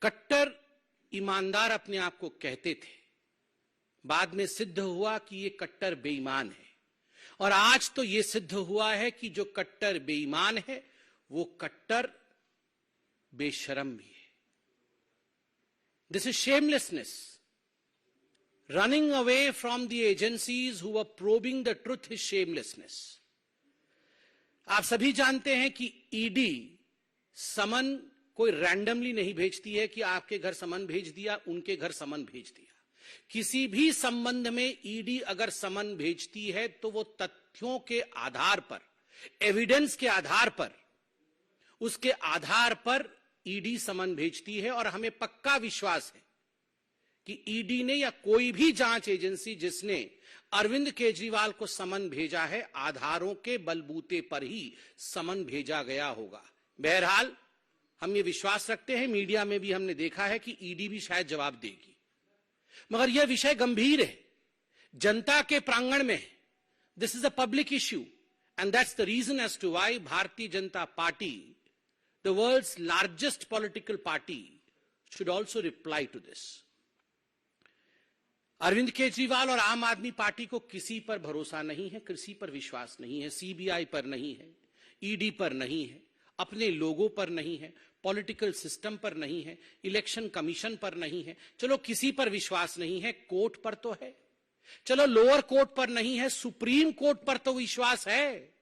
कट्टर ईमानदार अपने आप को कहते थे, बाद में सिद्ध हुआ कि ये कट्टर बेईमान है, और आज तो ये सिद्ध हुआ है कि जो कट्टर बेईमान है वो कट्टर बेशरम भी है। This is shamelessness. Running away from the agencies who were probing the truth is shamelessness. आप सभी जानते हैं कि ईडी समन कोई रैंडमली नहीं भेजती है कि आपके घर समन भेज दिया, उनके घर समन भेज दिया. किसी भी संबंध में ईडी अगर समन भेजती है तो वो तथ्यों के आधार पर, एविडेंस के आधार पर, उसके आधार पर ईडी समन भेजती है. और हमें पक्का विश्वास है कि ईडी ने या कोई भी जांच एजेंसी जिसने अरविंद केजरीवाल को समन भेजा है, आधारों के बलबूते पर ही समन भेजा गया होगा. बहरहाल हम ये विश्वास रखते हैं, मीडिया में भी हमने देखा है कि ईडी भी शायद जवाब देगी, मगर यह विषय गंभीर है, जनता के प्रांगण में. This is a public issue and that's the reason as to why Bharatiya Janata Party, the world's largest political party, should also reply to this. Arvind Kejriwal और आम आदमी पार्टी को किसी पर भरोसा नहीं है, किसी पर विश्वास नहीं है. सीबीआई पर नहीं है, ईडी पर नहीं है, अपने लोगों पर नहीं है, पॉलिटिकल सिस्टम पर नहीं है, इलेक्शन कमीशन पर नहीं है. चलो किसी पर विश्वास नहीं है, कोर्ट पर तो है. चलो लोअर कोर्ट पर नहीं है, सुप्रीम कोर्ट पर तो विश्वास है.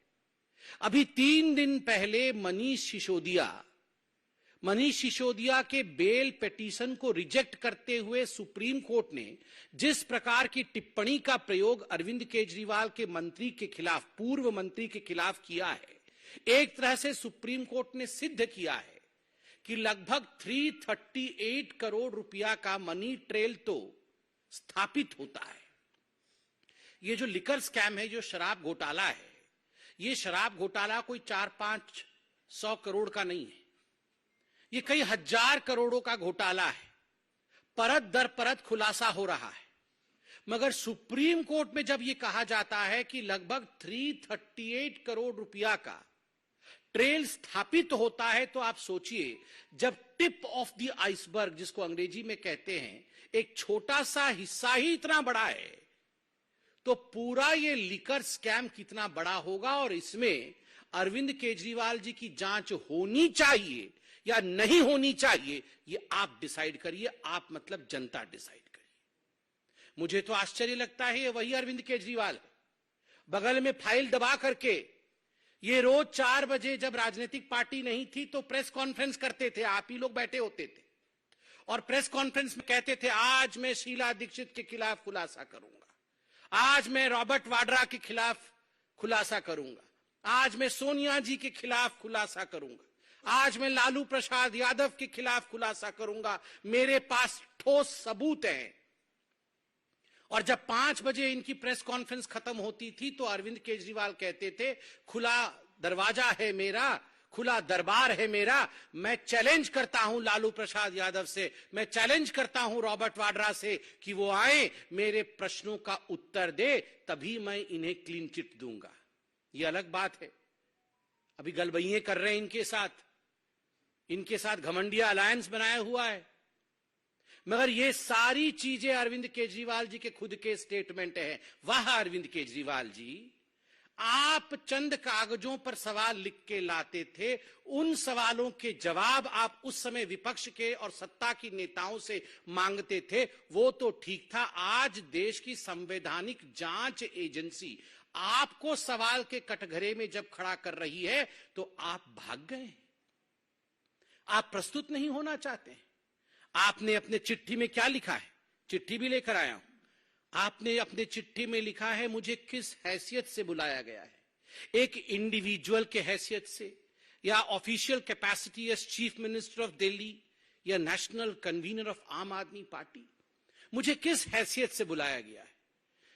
अभी 3 दिन पहले मनीष सिसोदिया के बेल पिटीशन को रिजेक्ट करते हुए सुप्रीम कोर्ट ने जिस प्रकार की टिप्पणी का प्रयोग अरविंद केजरीवाल के मंत्री के खिलाफ, पूर्व मंत्री के खिलाफ किया है, एक तरह से सुप्रीम कोर्ट ने सिद्ध किया है कि लगभग 338 करोड़ रुपया का मनी ट्रेल तो स्थापित होता है. ये जो लिकर स्कैम है, जो शराब घोटाला है, ये शराब घोटाला कोई 400-500 करोड़ का नहीं है, ये कई हजार करोड़ों का घोटाला है. परत दर परत खुलासा हो रहा है. मगर सुप्रीम कोर्ट में जब यह कहा जाता है कि लगभग 338 करोड़ रुपया का ट्रेल स्थापित होता है, तो आप सोचिए, जब टिप ऑफ द आइसबर्ग, जिसको अंग्रेजी में कहते हैं, एक छोटा सा हिस्सा ही इतना बड़ा है, तो पूरा ये लिकर स्कैम कितना बड़ा होगा. और इसमें अरविंद केजरीवाल जी की जांच होनी चाहिए या नहीं होनी चाहिए, ये आप डिसाइड करिए. आप मतलब जनता डिसाइड करिए. मुझे तो आश्चर्य लगता है, ये वही अरविंद केजरीवाल है, बगल में फाइल दबा करके ये रोज 4 बजे, जब राजनीतिक पार्टी नहीं थी तो प्रेस कॉन्फ्रेंस करते थे, आप ही लोग बैठे होते थे, और प्रेस कॉन्फ्रेंस में कहते थे, आज मैं शीला दीक्षित के खिलाफ खुलासा करूंगा, आज मैं रॉबर्ट वाड्रा के खिलाफ खुलासा करूंगा, आज मैं सोनिया जी के खिलाफ खुलासा करूंगा, आज मैं लालू प्रसाद यादव के खिलाफ खुलासा करूंगा, मेरे पास ठोस सबूत हैं. और जब 5 बजे इनकी प्रेस कॉन्फ्रेंस खत्म होती थी तो अरविंद केजरीवाल कहते थे, खुला दरवाजा है मेरा, खुला दरबार है मेरा, मैं चैलेंज करता हूं लालू प्रसाद यादव से, मैं चैलेंज करता हूं रॉबर्ट वाड्रा से कि वो आए, मेरे प्रश्नों का उत्तर दे, तभी मैं इन्हें क्लीन चिट दूंगा. ये अलग बात है, अभी गलबइये कर रहे हैं इनके साथ घमंडिया अलायंस बनाया हुआ है. मगर ये सारी चीजें अरविंद केजरीवाल जी के खुद के स्टेटमेंट हैं. वाह अरविंद केजरीवाल जी, आप चंद कागजों पर सवाल लिख के लाते थे, उन सवालों के जवाब आप उस समय विपक्ष के और सत्ता की नेताओं से मांगते थे, वो तो ठीक था. आज देश की संवैधानिक जांच एजेंसी आपको सवाल के कटघरे में जब खड़ा कर रही है तो आप भाग गए. आप प्रस्तुत नहीं होना चाहते. आपने अपने चिट्ठी में क्या लिखा है, चिट्ठी भी लेकर आया हूं. आपने अपने चिट्ठी में लिखा है, मुझे किस हैसियत से बुलाया गया है, एक इंडिविजुअल के हैसियत से, या official capacity as chief minister of Delhi, या नेशनल कन्वीनर ऑफ आम आदमी पार्टी, मुझे किस हैसियत से बुलाया गया है.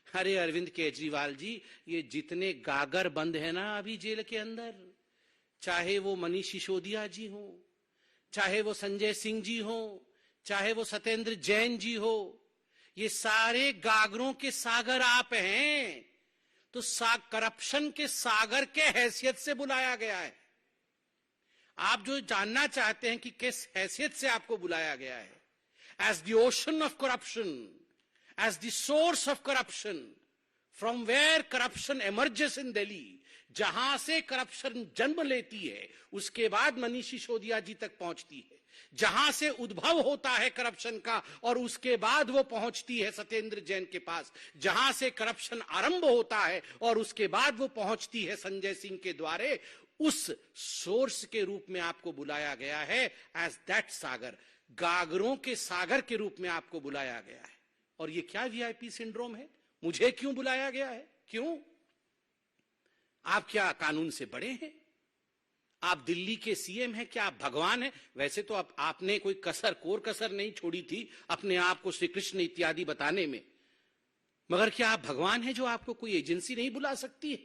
अरे अरविंद केजरीवाल जी, ये जितने गागर बंद है ना अभी जेल के अंदर, चाहे वो मनीष सिसोदिया जी हो, चाहे वो संजय सिंह जी हो, चाहे वो सत्येंद्र जैन जी हो, ये सारे गागरों के सागर आप हैं. तो करप्शन के सागर के हैसियत से बुलाया गया है. आप जो जानना चाहते हैं कि किस हैसियत से आपको बुलाया गया है, as the ocean of corruption, as the source of corruption, from where corruption emerges in Delhi, जहां से करप्शन जन्म लेती है उसके बाद मनीष सिसोदिया जी तक पहुंचती है, जहां से उद्भव होता है करप्शन का और उसके बाद वो पहुंचती है सत्येंद्र जैन के पास, जहां से करप्शन आरंभ होता है और उसके बाद वो पहुंचती है संजय सिंह के द्वारे, उस सोर्स के रूप में आपको बुलाया गया है, एज दैट सागर, गागरों के सागर के रूप में आपको बुलाया गया है। और ये क्या वीआईपी सिंड्रोम है? मुझे क्यों बुलाया गया है? क्यों? आप क्या कानून से बड़े हैं? आप दिल्ली के सीएम हैं? क्या आप भगवान हैं? वैसे तो आपने कोई कोर कसर नहीं छोड़ी थी अपने आप को श्री कृष्ण इत्यादि बताने में, मगर क्या आप भगवान हैं जो आपको कोई एजेंसी नहीं बुला सकती है?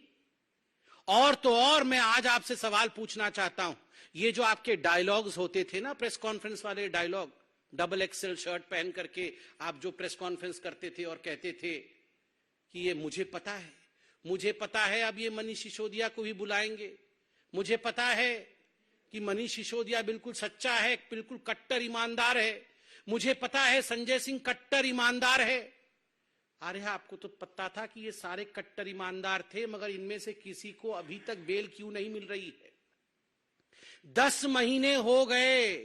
और तो और मैं आज आपसे सवाल पूछना चाहता हूं, ये जो आपके डायलॉग्स होते थे ना, प्रेस कॉन्फ्रेंस वाले डायलॉग, डबल एक्सेल शर्ट पहन करके आप जो प्रेस कॉन्फ्रेंस करते थे और कहते थे कि ये मुझे पता है अब ये मनीष सिसोदिया को भी बुलाएंगे, मुझे पता है कि मनीष सिसोदिया बिल्कुल सच्चा है, बिल्कुल कट्टर ईमानदार है, मुझे पता है संजय सिंह कट्टर ईमानदार है। अरे आपको तो पता था कि ये सारे कट्टर ईमानदार थे, मगर इनमें से किसी को अभी तक बेल क्यों नहीं मिल रही है? 10 महीने हो गए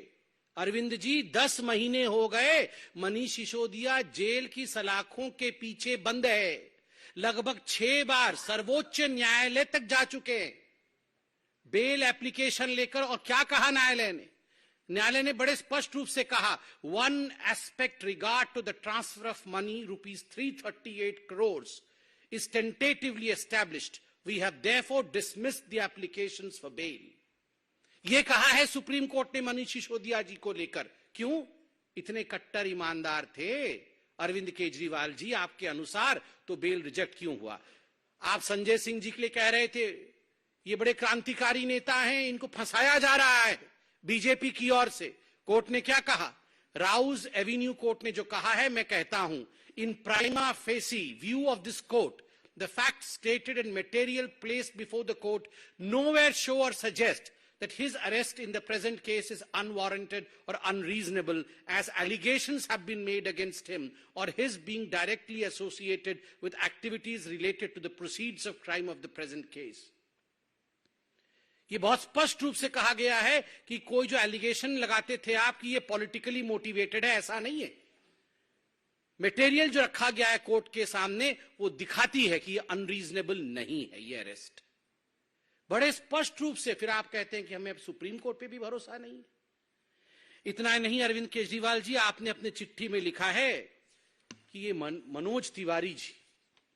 अरविंद जी, 10 महीने हो गए मनीष सिसोदिया जेल की सलाखों के पीछे बंद है। लगभग 6 बार सर्वोच्च न्यायालय तक जा चुके हैं बेल एप्लीकेशन लेकर। और क्या कहा न्यायालय ने बड़े स्पष्ट रूप से कहा, one aspect regard to the transfer of money ₹338 crores is tentatively established. We have therefore dismissed the applications for bail. ये कहा है सुप्रीम कोर्ट ने मनीष सिसोदिया जी को लेकर। क्यों? इतने कट्टर ईमानदार थे अरविंद केजरीवाल जी आपके अनुसार, तो बेल रिजेक्ट क्यों हुआ? आप संजय सिंह जी के लिए कह रहे थे ये बड़े क्रांतिकारी नेता हैं, इनको फंसाया जा रहा है बीजेपी की ओर से। कोर्ट ने क्या कहा? राउज एवेन्यू कोर्ट ने जो कहा है, मैं कहता हूं, in prima facie view of this court the fact stated and material placed before the court nowhere show or suggest that his arrest in the present case is unwarranted or unreasonable, as allegations have been made against him or his being directly associated with activities related to the proceeds of crime of the present case. ये बहुत स्पष्ट रूप से कहा गया है कि कोई जो एलिगेशन लगाते थे आप कि ये पॉलिटिकली मोटिवेटेड है, ऐसा नहीं है। मटेरियल जो रखा गया है कोर्ट के सामने वो दिखाती है कि ये अनरीजनेबल नहीं है ये अरेस्ट, बड़े स्पष्ट रूप से। फिर आप कहते हैं कि हमें अब सुप्रीम कोर्ट पे भी भरोसा नहीं है। इतना नहीं, अरविंद केजरीवाल जी, आपने अपने चिट्ठी में लिखा है कि ये मनोज तिवारी जी,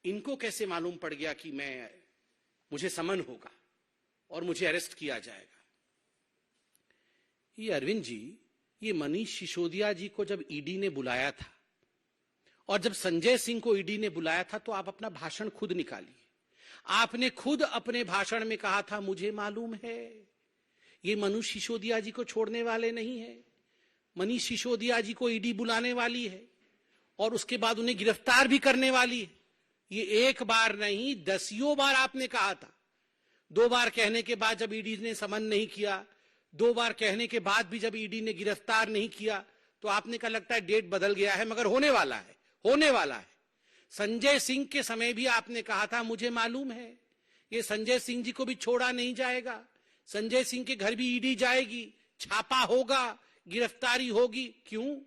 इनको कैसे मालूम पड़ गया कि मुझे समन होगा और मुझे अरेस्ट किया जाएगा। ये अरविंद जी, ये मनीष सिसोदिया जी को जब ईडी ने बुलाया था और जब संजय सिंह को ईडी ने बुलाया था, तो आप अपना भाषण खुद निकालिए। आपने खुद अपने भाषण में कहा था, मुझे मालूम है ये मनीष सिसोदिया जी को छोड़ने वाले नहीं है, मनीष सिसोदिया जी को ईडी बुलाने वाली है और उसके बाद उन्हें गिरफ्तार भी करने वाली है। ये एक बार नहीं, 10 बार आपने कहा था। 2 बार कहने के बाद जब ईडी ने समन नहीं किया, 2 बार कहने के बाद भी जब ईडी ने गिरफ्तार नहीं किया, तो आपने कहा लगता है डेट बदल गया है, मगर होने वाला है, होने वाला है। संजय सिंह के समय भी आपने कहा था, मुझे मालूम है ये संजय सिंह जी को भी छोड़ा नहीं जाएगा, संजय सिंह के घर भी ईडी जाएगी, छापा होगा, गिरफ्तारी होगी। क्यों?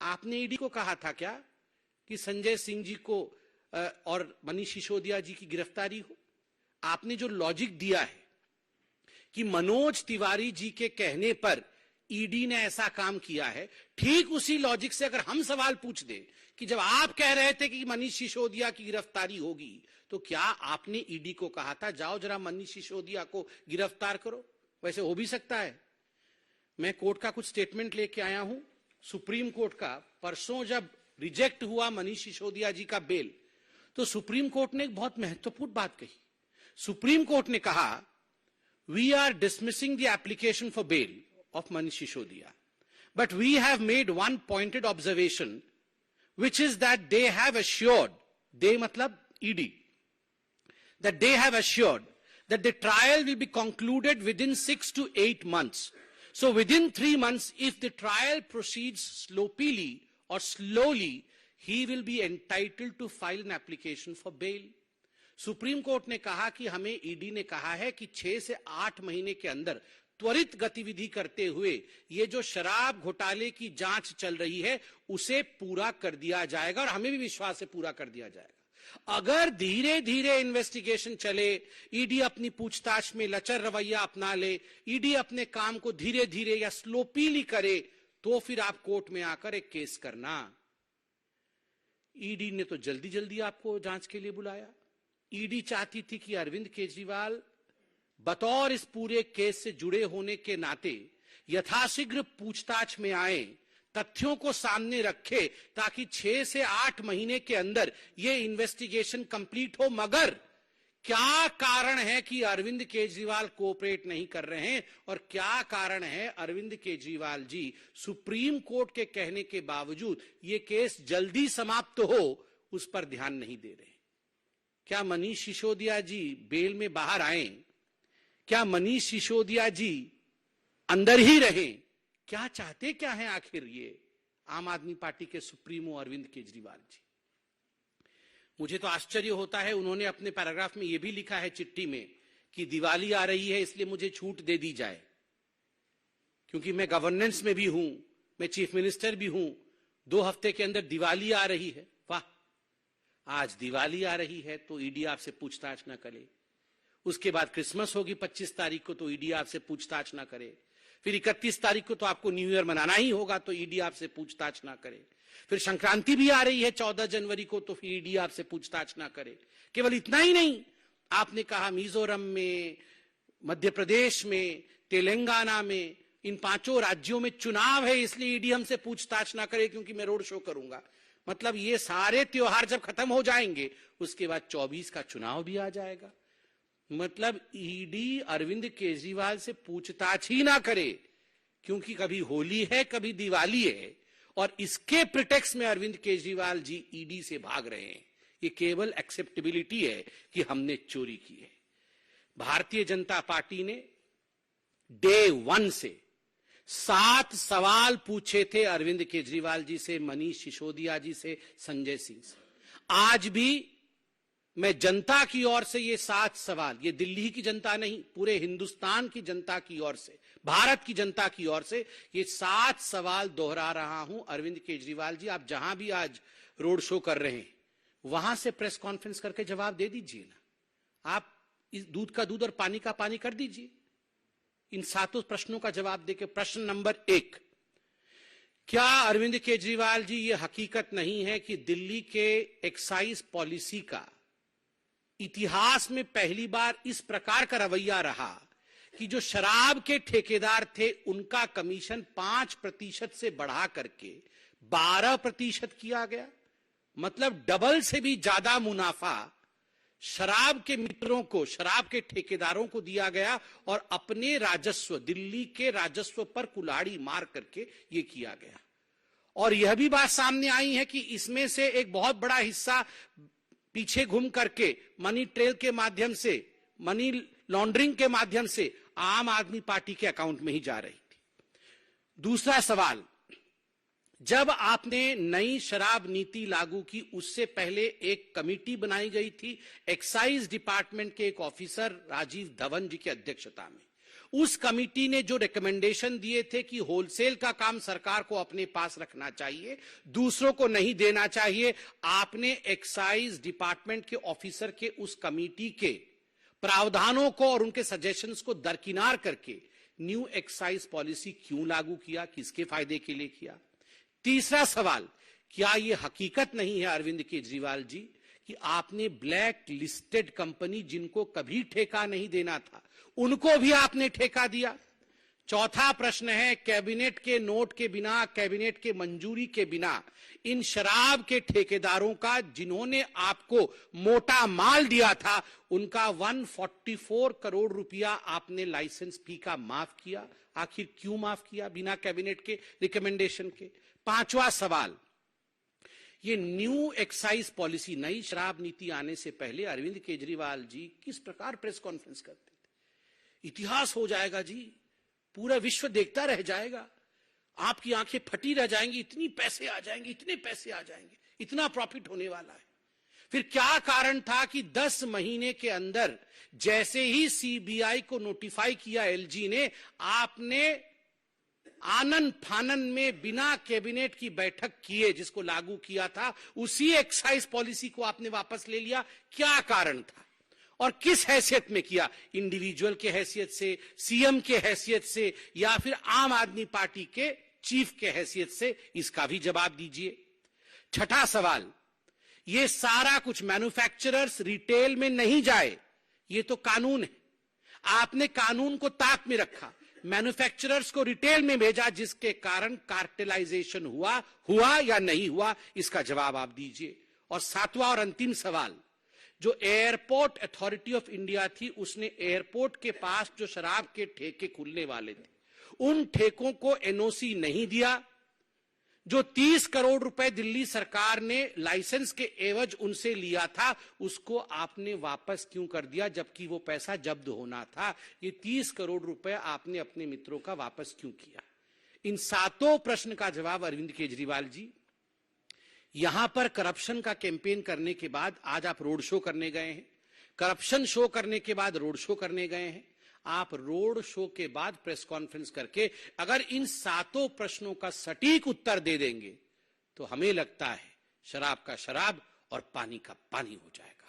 आपने ईडी को कहा था क्या कि संजय सिंह जी को और मनीष सिसोदिया जी की गिरफ्तारी हो? आपने जो लॉजिक दिया है कि मनोज तिवारी जी के कहने पर ईडी ने ऐसा काम किया है, ठीक उसी लॉजिक से अगर हम सवाल पूछ दें कि जब आप कह रहे थे कि मनीष सिसोदिया की गिरफ्तारी होगी, तो क्या आपने ईडी को कहा था जाओ जरा मनीष सिसोदिया को गिरफ्तार करो? वैसे हो भी सकता है। मैं कोर्ट का कुछ स्टेटमेंट लेके आया हूं, सुप्रीम कोर्ट का। परसों जब रिजेक्ट हुआ मनीष सिसोदिया जी का बेल, तो सुप्रीम कोर्ट ने एक बहुत महत्वपूर्ण बात कही। सुप्रीम कोर्ट ने कहा, we are dismissing the application for bail of Manish Sisodiya, but we have made one pointed observation, which is that they have assured, they matlab ED, that they have assured that the trial will be concluded within 6 to 8 months. So within 3 months, if the trial proceeds sloppily or slowly, he will be entitled to file an application for bail. Supreme Court ने कहा कि हमें ED ने कहा है कि 6 से 8 महीने के अंदर त्वरित गतिविधि करते हुए ये जो शराब घोटाले की जांच चल रही है उसे पूरा कर दिया जाएगा, और हमें भी विश्वास है पूरा कर दिया जाएगा। अगर धीरे धीरे इन्वेस्टिगेशन चले, ईडी अपनी पूछताछ में लचर रवैया अपना ले, ईडी अपने काम को धीरे धीरे या स्लोपीली करे, तो फिर आप कोर्ट में आकर एक केस करना। ईडी ने तो जल्दी जल्दी आपको जांच के लिए बुलाया। ईडी चाहती थी कि अरविंद केजरीवाल बतौर इस पूरे केस से जुड़े होने के नाते यथाशीघ्र पूछताछ में आए, तथ्यों को सामने रखे, ताकि 6 से 8 महीने के अंदर ये इन्वेस्टिगेशन कंप्लीट हो। मगर क्या कारण है कि अरविंद केजरीवाल कोऑपरेट नहीं कर रहे हैं, और क्या कारण है अरविंद केजरीवाल जी सुप्रीम कोर्ट के कहने के बावजूद ये केस जल्दी समाप्त हो उस पर ध्यान नहीं दे रहे? क्या मनीष सिसोदिया जी बेल में बाहर आए? क्या मनीष सिसोदिया जी अंदर ही रहें? क्या चाहते क्या है आखिर ये आम आदमी पार्टी के सुप्रीमो अरविंद केजरीवाल जी? मुझे तो आश्चर्य होता है, उन्होंने अपने पैराग्राफ में यह भी लिखा है चिट्ठी में कि दिवाली आ रही है इसलिए मुझे छूट दे दी जाए, क्योंकि मैं गवर्नेंस में भी हूं, मैं चीफ मिनिस्टर भी हूं, 2 हफ्ते के अंदर दिवाली आ रही है। वाह, आज दिवाली आ रही है तो ईडी आपसे पूछताछ ना करे, उसके बाद क्रिसमस होगी 25 तारीख को तो ईडी आपसे पूछताछ ना करे, फिर 31 तारीख को तो आपको न्यू ईयर मनाना ही होगा तो ईडी आपसे पूछताछ ना करे, फिर संक्रांति भी आ रही है 14 जनवरी को तो फिर ईडी आपसे पूछताछ ना करे। केवल इतना ही नहीं, आपने कहा मिजोरम में, मध्य प्रदेश में, तेलंगाना में, इन 5 राज्यों में चुनाव है इसलिए ईडी हमसे पूछताछ ना करे क्योंकि मैं रोड शो करूंगा। मतलब ये सारे त्योहार जब खत्म हो जाएंगे उसके बाद 24 का चुनाव भी आ जाएगा। मतलब ईडी अरविंद केजरीवाल से पूछताछ ही ना करे, क्योंकि कभी होली है कभी दिवाली है, और इसके प्रिटेक्स्ट में अरविंद केजरीवाल जी ईडी से भाग रहे हैं। ये केवल एक्सेप्टेबिलिटी है कि हमने चोरी की है। भारतीय जनता पार्टी ने डे 1 से 7 सवाल पूछे थे अरविंद केजरीवाल जी से, मनीष सिसोदिया जी से, संजय सिंह से। आज भी मैं जनता की ओर से ये 7 सवाल, ये दिल्ली की जनता नहीं, पूरे हिंदुस्तान की जनता की ओर से, भारत की जनता की ओर से ये 7 सवाल दोहरा रहा हूं। अरविंद केजरीवाल जी, आप जहां भी आज रोड शो कर रहे हैं वहां से प्रेस कॉन्फ्रेंस करके जवाब दे दीजिए ना। आप इस दूध का दूध और पानी का पानी कर दीजिए। इन 7 प्रश्नों का जवाब देके, प्रश्न नंबर 1, क्या अरविंद केजरीवाल जी ये हकीकत नहीं है कि दिल्ली के एक्साइज पॉलिसी का इतिहास में पहली बार इस प्रकार का रवैया रहा कि जो शराब के ठेकेदार थे उनका कमीशन 5% से बढ़ा करके 12% किया गया? मतलब डबल से भी ज्यादा मुनाफा शराब के मित्रों को, शराब के ठेकेदारों को दिया गया, और अपने राजस्व, दिल्ली के राजस्व पर कुल्हाड़ी मार करके ये किया गया। और यह भी बात सामने आई है कि इसमें से एक बहुत बड़ा हिस्सा पीछे घूम करके मनी ट्रेल के माध्यम से, मनी लॉन्ड्रिंग के माध्यम से आम आदमी पार्टी के अकाउंट में ही जा रही थी। दूसरा सवाल, जब आपने नई शराब नीति लागू की उससे पहले एक कमेटी बनाई गई थी एक्साइज डिपार्टमेंट के एक ऑफिसर राजीव धवन जी की अध्यक्षता में। उस कमेटी ने जो रिकमेंडेशन दिए थे कि होलसेल का काम सरकार को अपने पास रखना चाहिए, दूसरों को नहीं देना चाहिए, आपने एक्साइज डिपार्टमेंट के ऑफिसर के उस कमेटी के प्रावधानों को और उनके सजेशंस को दरकिनार करके न्यू एक्साइज पॉलिसी क्यों लागू किया, किसके फायदे के लिए किया? तीसरा सवाल, क्या यह हकीकत नहीं है अरविंद केजरीवाल जी कि आपने ब्लैक लिस्टेड कंपनी जिनको कभी ठेका नहीं देना था उनको भी आपने ठेका दिया? चौथा प्रश्न है, कैबिनेट के नोट के बिना, कैबिनेट के मंजूरी के बिना इन शराब के ठेकेदारों का, जिन्होंने आपको मोटा माल दिया था, उनका 144 करोड़ रुपया आपने लाइसेंस फी का माफ किया। आखिर क्यों माफ किया बिना कैबिनेट के रिकमेंडेशन के? पांचवा सवाल, ये न्यू एक्साइज पॉलिसी, नई शराब नीति आने से पहले अरविंद केजरीवाल जी किस प्रकार प्रेस कॉन्फ्रेंस करते थे। इतिहास हो जाएगा जी, पूरा विश्व देखता रह जाएगा, आपकी आंखें फटी रह जाएंगी, इतनी पैसे आ जाएंगे, इतने पैसे आ जाएंगे, इतना प्रॉफिट होने वाला है। फिर क्या कारण था कि 10 महीने के अंदर जैसे ही सीबीआई को नोटिफाई किया एलजी ने, आपने आनन फानन में बिना कैबिनेट की बैठक किए जिसको लागू किया था, उसी एक्साइज पॉलिसी को आपने वापस ले लिया। क्या कारण था और किस हैसियत में किया? इंडिविजुअल के हैसियत से, सीएम के हैसियत से, या फिर आम आदमी पार्टी के चीफ के हैसियत से? इसका भी जवाब दीजिए। छठा सवाल, ये सारा कुछ मैन्युफैक्चरर्स रिटेल में नहीं जाए, ये तो कानून है, आपने कानून को ताक में रखा, मैन्युफैक्चरर्स को रिटेल में भेजा, जिसके कारण कार्टेलाइजेशन हुआ या नहीं हुआ? इसका जवाब आप दीजिए। और सातवां और अंतिम सवाल, जो एयरपोर्ट अथॉरिटी ऑफ इंडिया थी, उसने एयरपोर्ट के पास जो शराब के ठेके खुलने वाले थे, उन ठेकों को एनओसी नहीं दिया। जो 30 करोड़ रुपए दिल्ली सरकार ने लाइसेंस के एवज उनसे लिया था, उसको आपने वापस क्यों कर दिया, जबकि वो पैसा जब्त होना था? ये 30 करोड़ रुपए आपने अपने मित्रों का वापस क्यों किया? इन सातों प्रश्न का जवाब अरविंद केजरीवाल जी यहां पर करप्शन का कैंपेन करने के बाद आज आप रोड शो करने गए हैं, करप्शन शो करने के बाद रोड शो करने गए हैं। आप रोड शो के बाद प्रेस कॉन्फ्रेंस करके अगर इन सातों प्रश्नों का सटीक उत्तर दे देंगे तो हमें लगता है शराब का शराब और पानी का पानी हो जाएगा।